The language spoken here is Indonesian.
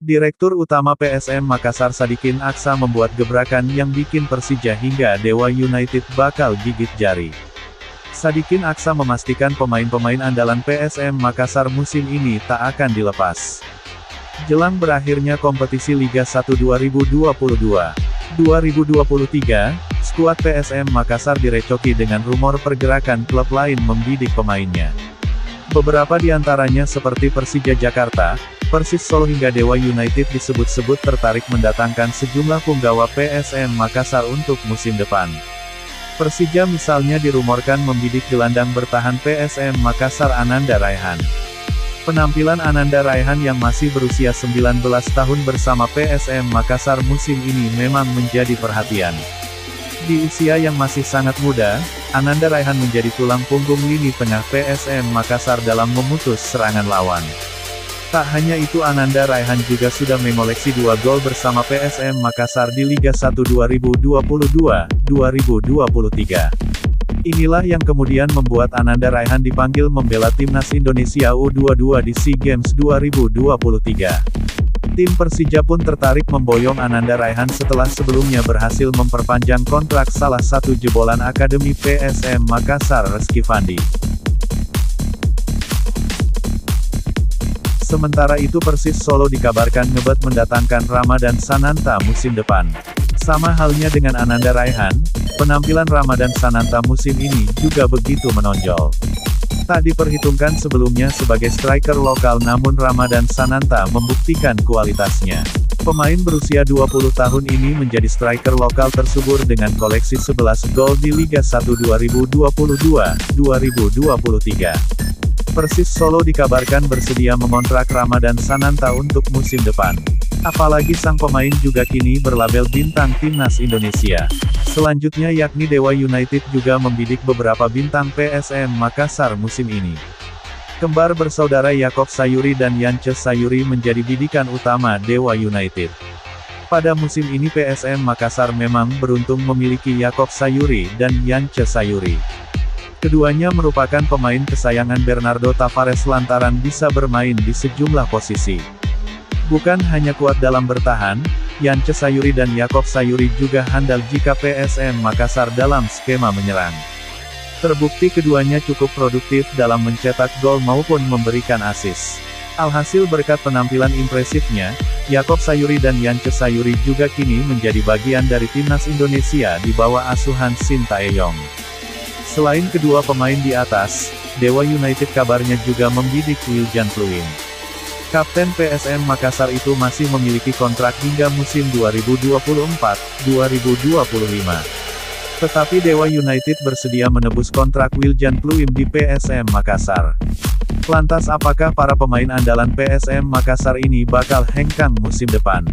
Direktur Utama PSM Makassar Sadikin Aksa membuat gebrakan yang bikin Persija hingga Dewa United bakal gigit jari. Sadikin Aksa memastikan pemain-pemain andalan PSM Makassar musim ini tak akan dilepas. Jelang berakhirnya kompetisi Liga 1 2022-2023, skuad PSM Makassar direcoki dengan rumor pergerakan klub lain membidik pemainnya. Beberapa di antaranya seperti Persija Jakarta, Persis Solo hingga Dewa United disebut-sebut tertarik mendatangkan sejumlah punggawa PSM Makassar untuk musim depan. Persija misalnya dirumorkan membidik gelandang bertahan PSM Makassar Ananda Raihan. Penampilan Ananda Raihan yang masih berusia 19 tahun bersama PSM Makassar musim ini memang menjadi perhatian. Di usia yang masih sangat muda, Ananda Raihan menjadi tulang punggung lini tengah PSM Makassar dalam memutus serangan lawan. Tak hanya itu, Ananda Raihan juga sudah mengoleksi 2 gol bersama PSM Makassar di Liga 1 2022-2023. Inilah yang kemudian membuat Ananda Raihan dipanggil membela timnas Indonesia U22 di SEA Games 2023. Tim Persija pun tertarik memboyong Ananda Raihan setelah sebelumnya berhasil memperpanjang kontrak salah satu jebolan akademi PSM Makassar, Reski Fandi. Sementara itu Persis Solo dikabarkan ngebet mendatangkan Ramadan Sananta musim depan. Sama halnya dengan Ananda Raihan, penampilan Ramadan Sananta musim ini juga begitu menonjol. Tak diperhitungkan sebelumnya sebagai striker lokal, namun Ramadan Sananta membuktikan kualitasnya. Pemain berusia 20 tahun ini menjadi striker lokal tersubur dengan koleksi 11 gol di Liga 1 2022-2023. Persis Solo dikabarkan bersedia mengontrak Ramadan Sananta untuk musim depan. Apalagi sang pemain juga kini berlabel bintang timnas Indonesia. Selanjutnya yakni Dewa United juga membidik beberapa bintang PSM Makassar musim ini. Kembar bersaudara Yakob Sayuri dan Yance Sayuri menjadi bidikan utama Dewa United. Pada musim ini PSM Makassar memang beruntung memiliki Yakob Sayuri dan Yance Sayuri. Keduanya merupakan pemain kesayangan Bernardo Tavares lantaran bisa bermain di sejumlah posisi. Bukan hanya kuat dalam bertahan, Yance Sayuri dan Yakob Sayuri juga handal jika PSM Makassar dalam skema menyerang. Terbukti keduanya cukup produktif dalam mencetak gol maupun memberikan assist. Alhasil berkat penampilan impresifnya, Yakob Sayuri dan Yance Sayuri juga kini menjadi bagian dari timnas Indonesia di bawah asuhan Shin Tae-yong. Selain kedua pemain di atas, Dewa United kabarnya juga membidik Wiljan Pluim. Kapten PSM Makassar itu masih memiliki kontrak hingga musim 2024-2025. Tetapi Dewa United bersedia menebus kontrak Wiljan Pluim di PSM Makassar. Lantas apakah para pemain andalan PSM Makassar ini bakal hengkang musim depan?